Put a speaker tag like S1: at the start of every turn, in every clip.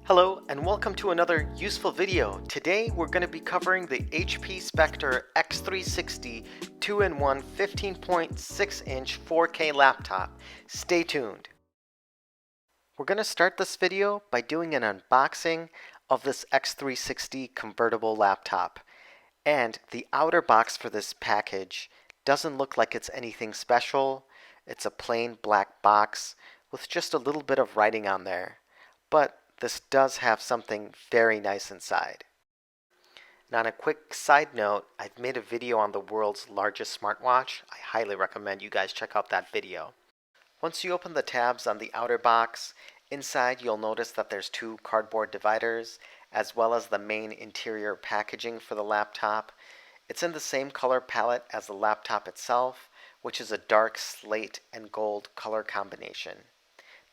S1: Hello and welcome to another useful video. Today we're going to be covering the HP Spectre X360 2-in-1 15.6 inch 4K laptop. Stay tuned. We're going to start this video by doing an unboxing of this X360 convertible laptop. And the outer box for this package doesn't look like it's anything special. It's a plain black box with just a little bit of writing on there. But this does have something very nice inside. And on a quick side note, I've made a video on the world's largest smartwatch. I highly recommend you guys check out that video. Once you open the tabs on the outer box, inside you'll notice that there's two cardboard dividers, as well as the main interior packaging for the laptop. It's in the same color palette as the laptop itself, which is a dark slate and gold color combination.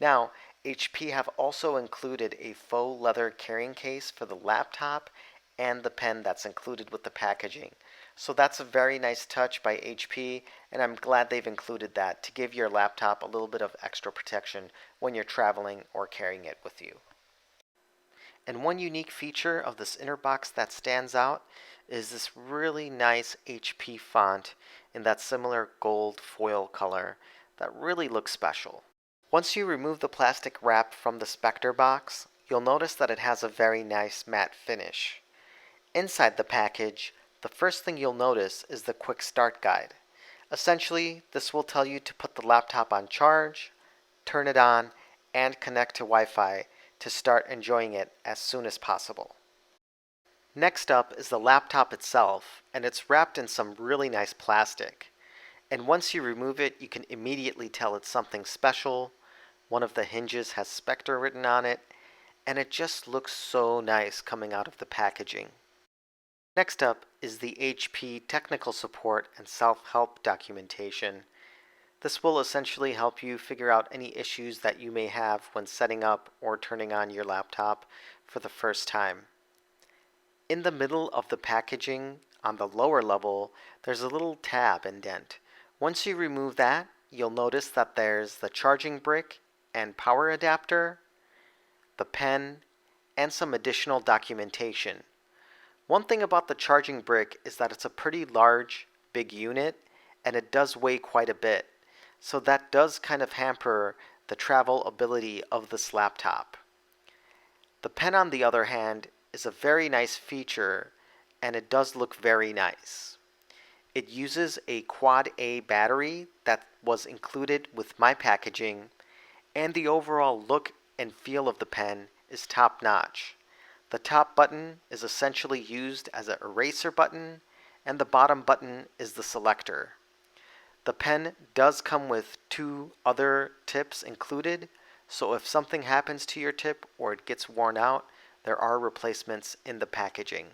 S1: Now, HP have also included a faux leather carrying case for the laptop and the pen that's included with the packaging. So that's a very nice touch by HP, and I'm glad they've included that to give your laptop a little bit of extra protection when you're traveling or carrying it with you. And one unique feature of this inner box that stands out is this really nice HP font in that similar gold foil color that really looks special. Once you remove the plastic wrap from the Spectre box, you'll notice that it has a very nice matte finish. Inside the package, the first thing you'll notice is the quick start guide. Essentially, this will tell you to put the laptop on charge, turn it on, and connect to Wi-Fi to start enjoying it as soon as possible. Next up is the laptop itself, and it's wrapped in some really nice plastic. And once you remove it, you can immediately tell it's something special. One of the hinges has Spectre written on it, and it just looks so nice coming out of the packaging. Next up is the HP technical support and self-help documentation. This will essentially help you figure out any issues that you may have when setting up or turning on your laptop for the first time. In the middle of the packaging, on the lower level, there's a little tab indent. Once you remove that, you'll notice that there's the charging brick and power adapter, the pen, and some additional documentation. One thing about the charging brick is that it's a pretty large, big unit, and it does weigh quite a bit. So that does kind of hamper the travel ability of this laptop. The pen, on the other hand, is a very nice feature, and it does look very nice. It uses a quad A battery that was included with my packaging, and the overall look and feel of the pen is top notch. The top button is essentially used as an eraser button, and the bottom button is the selector. The pen does come with two other tips included, so if something happens to your tip or it gets worn out, there are replacements in the packaging.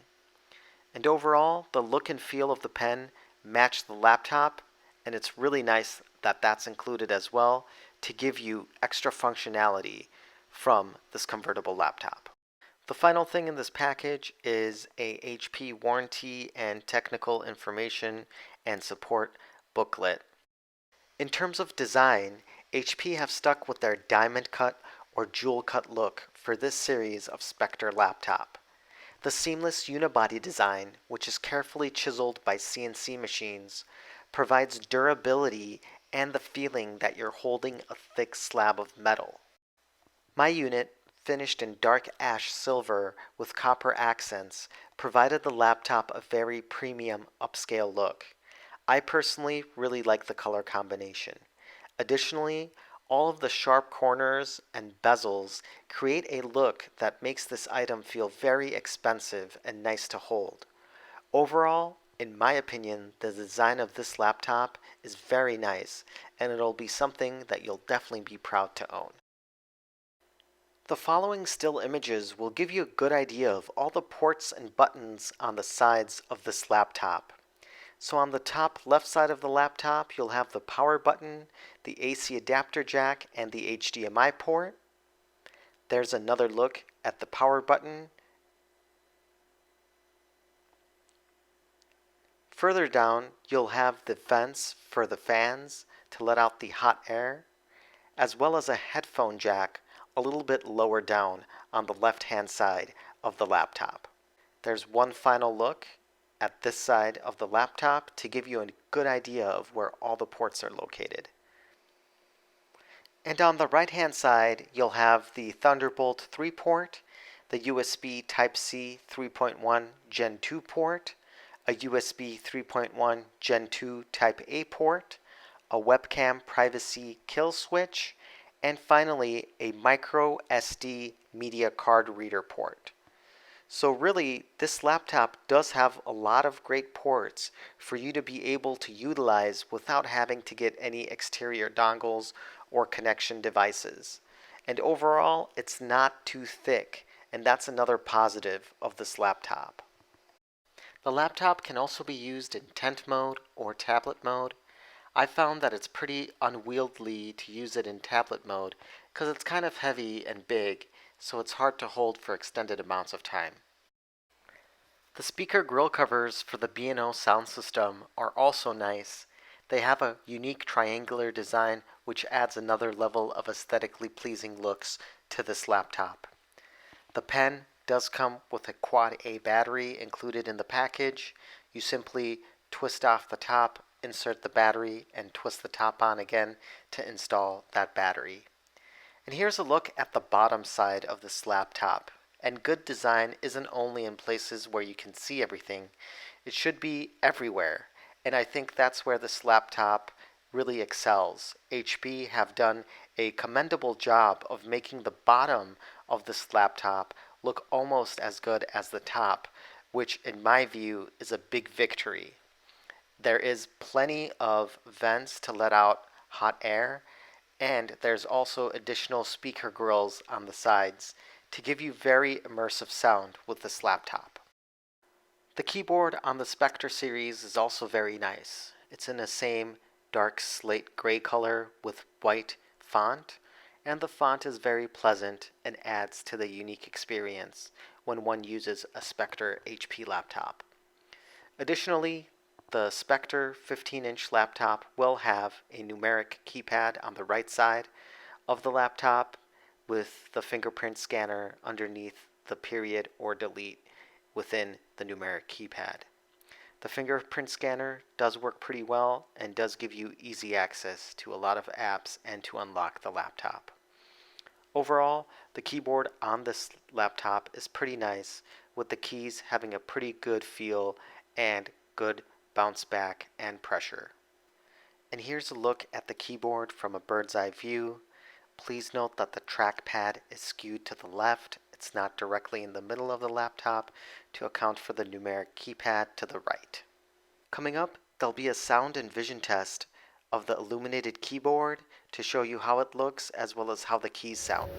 S1: And overall, the look and feel of the pen match the laptop, and it's really nice that that's included as well to give you extra functionality from this convertible laptop. The final thing in this package is a HP warranty and technical information and support booklet. In terms of design, HP have stuck with their diamond cut or jewel cut look for this series of Spectre laptop. The seamless unibody design, which is carefully chiseled by CNC machines, provides durability and the feeling that you're holding a thick slab of metal. My unit, finished in dark ash silver with copper accents, provided the laptop a very premium upscale look. I personally really like the color combination. Additionally, all of the sharp corners and bezels create a look that makes this item feel very expensive and nice to hold. Overall, in my opinion, the design of this laptop is very nice, and it'll be something that you'll definitely be proud to own. The following still images will give you a good idea of all the ports and buttons on the sides of this laptop. So on the top left side of the laptop, you'll have the power button, the AC adapter jack, and the HDMI port. There's another look at the power button. Further down, you'll have the vents for the fans to let out the hot air, as well as a headphone jack a little bit lower down on the left-hand side of the laptop. There's one final look at this side of the laptop to give you a good idea of where all the ports are located. And on the right-hand side, you'll have the Thunderbolt 3 port, the USB Type-C 3.1 Gen 2 port, a USB 3.1 Gen 2 Type-A port, a webcam privacy kill switch, and finally a micro SD media card reader port. So really, this laptop does have a lot of great ports for you to be able to utilize without having to get any exterior dongles or connection devices. And overall, it's not too thick, and that's another positive of this laptop. The laptop can also be used in tent mode or tablet mode. I found that it's pretty unwieldy to use it in tablet mode because it's kind of heavy and big, so it's hard to hold for extended amounts of time. The speaker grill covers for the B&O sound system are also nice. They have a unique triangular design which adds another level of aesthetically pleasing looks to this laptop. The pen does come with a quad A battery included in the package. You simply twist off the top, insert the battery, and twist the top on again to install that battery. And here's a look at the bottom side of this laptop. And good design isn't only in places where you can see everything, it should be everywhere. And I think that's where this laptop really excels. HP have done a commendable job of making the bottom of this laptop look almost as good as the top, which in my view is a big victory. There is plenty of vents to let out hot air, and there's also additional speaker grills on the sides to give you very immersive sound with this laptop. The keyboard on the Spectre series is also very nice. It's in the same dark slate gray color with white font, and the font is very pleasant and adds to the unique experience when one uses a Spectre HP laptop. Additionally, the Spectre 15-inch laptop will have a numeric keypad on the right side of the laptop with the fingerprint scanner underneath the period or delete within the numeric keypad. The fingerprint scanner does work pretty well and does give you easy access to a lot of apps and to unlock the laptop. Overall, the keyboard on this laptop is pretty nice, with the keys having a pretty good feel and good bounce back and pressure. And here's a look at the keyboard from a bird's eye view. Please note that the trackpad is skewed to the left. It's not directly in the middle of the laptop to account for the numeric keypad to the right. Coming up, there'll be a sound and vision test of the illuminated keyboard to show you how it looks as well as how the keys sound.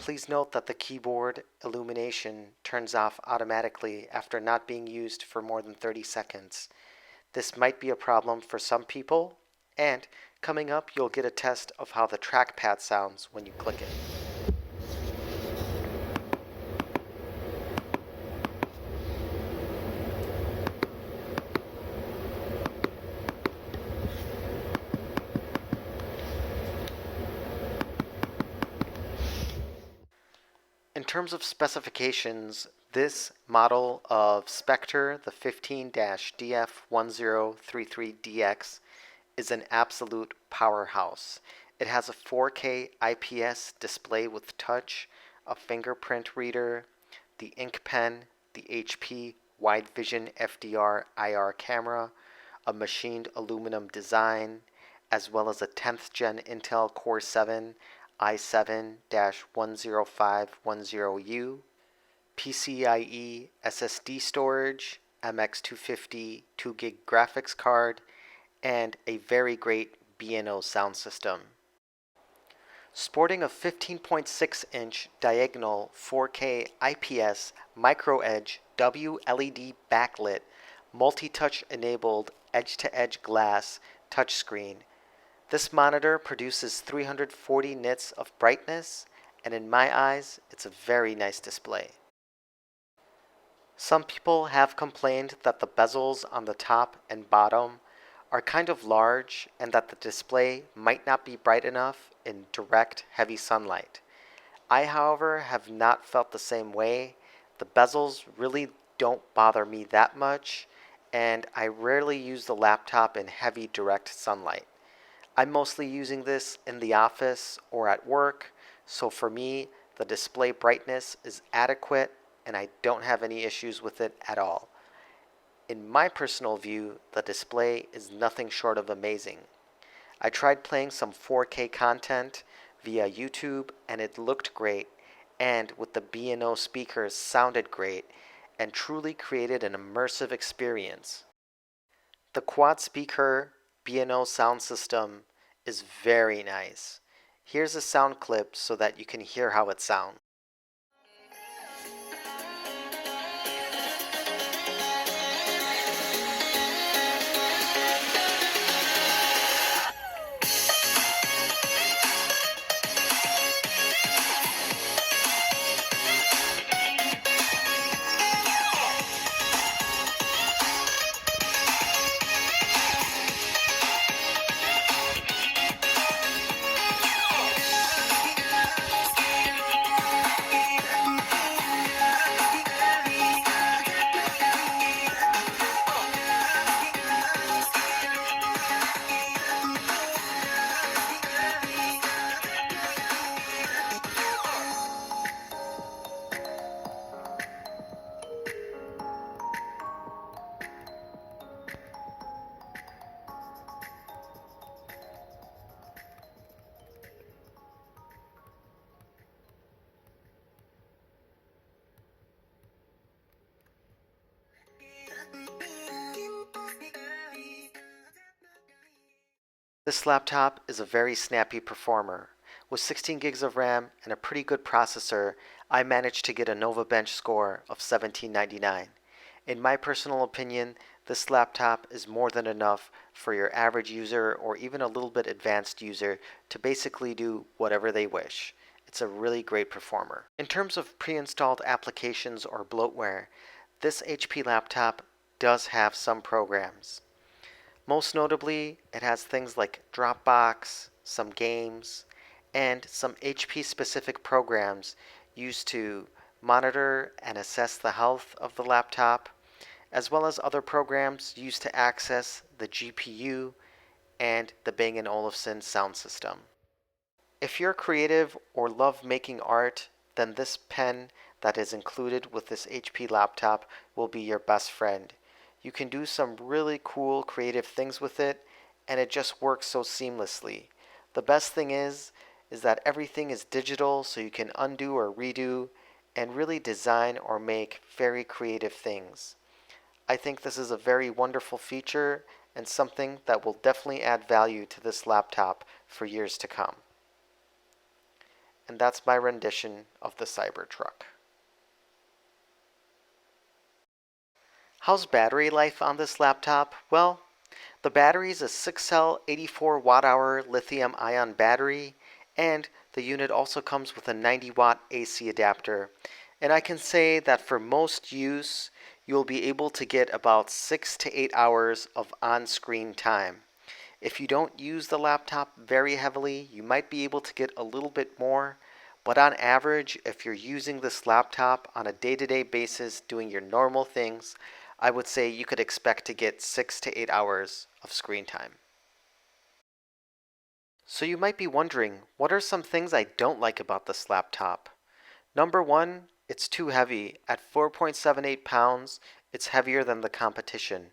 S1: Please note that the keyboard illumination turns off automatically after not being used for more than 30 seconds. This might be a problem for some people, and coming up you'll get a test of how the trackpad sounds when you click it. In terms of specifications, this model of Spectre, the 15-DF1033DX, is an absolute powerhouse. It has a 4K IPS display with touch, a fingerprint reader, the ink pen, the HP Wide Vision FDR IR camera, a machined aluminum design, as well as a 10th Gen Intel Core 7 i7-10510U, PCIe SSD storage, MX250 2GB graphics card, and a very great B&O sound system. Sporting a 15.6-inch diagonal 4K IPS micro edge WLED backlit multi-touch enabled edge-to-edge glass touchscreen, this monitor produces 340 nits of brightness and in my eyes, it's a very nice display. Some people have complained that the bezels on the top and bottom are kind of large and that the display might not be bright enough in direct, heavy sunlight. I, however, have not felt the same way. The bezels really don't bother me that much, and I rarely use the laptop in heavy direct sunlight. I'm mostly using this in the office or at work, so for me, the display brightness is adequate and I don't have any issues with it at all. In my personal view, the display is nothing short of amazing. I tried playing some 4K content via YouTube and it looked great, and with the B&O speakers sounded great and truly created an immersive experience. The quad speaker B&O sound system is very nice. Here's a sound clip so that you can hear how it sounds. This laptop is a very snappy performer. With 16 gigs of RAM and a pretty good processor, I managed to get a Nova Bench score of 1799. In my personal opinion, this laptop is more than enough for your average user or even a little bit advanced user to basically do whatever they wish. It's a really great performer. In terms of pre-installed applications or bloatware, this HP laptop does have some programs. Most notably, it has things like Dropbox, some games, and some HP-specific programs used to monitor and assess the health of the laptop, as well as other programs used to access the GPU and the Bang & Olufsen sound system. If you're creative or love making art, then this pen that is included with this HP laptop will be your best friend. You can do some really cool creative things with it, and it just works so seamlessly. The best thing is that everything is digital, so you can undo or redo and really design or make very creative things. I think this is a very wonderful feature and something that will definitely add value to this laptop for years to come. And that's my rendition of the Cybertruck. How's battery life on this laptop? Well, the battery is a 6-cell 84 watt-hour lithium-ion battery, and the unit also comes with a 90-watt AC adapter. And I can say that for most use, you'll be able to get about 6 to 8 hours of on-screen time. If you don't use the laptop very heavily, you might be able to get a little bit more, but on average, if you're using this laptop on a day-to-day basis doing your normal things, I would say you could expect to get 6 to 8 hours of screen time. So you might be wondering, what are some things I don't like about this laptop? Number one, it's too heavy. At 4.78 pounds, it's heavier than the competition.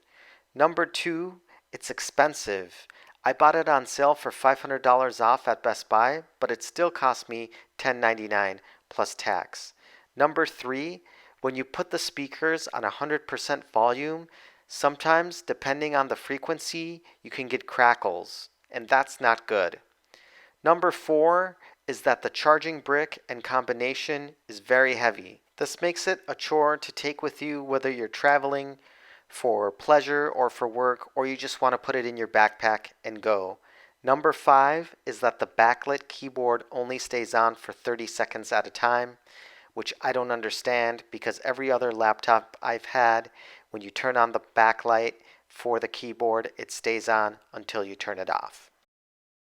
S1: Number two, it's expensive. I bought it on sale for $500 off at Best Buy, but it still cost me $10.99 plus tax. Number three, when you put the speakers on 100% volume, sometimes, depending on the frequency, you can get crackles, and that's not good. Number four is that the charging brick and combination is very heavy. This makes it a chore to take with you whether you're traveling for pleasure or for work, or you just want to put it in your backpack and go. Number 5 is that the backlit keyboard only stays on for 30 seconds at a time, which I don't understand because every other laptop I've had, when you turn on the backlight for the keyboard, it stays on until you turn it off.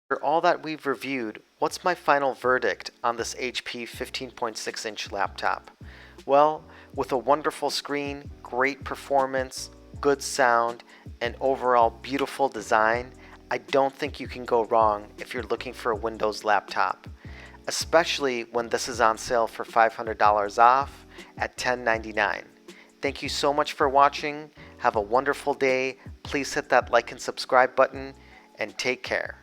S1: For all that we've reviewed, what's my final verdict on this HP 15.6-inch laptop? Well, with a wonderful screen, great performance, good sound, and overall beautiful design, I don't think you can go wrong if you're looking for a Windows laptop, especially when this is on sale for $500 off at $1099. Thank you so much for watching. Have a wonderful day. Please hit that like and subscribe button, and take care.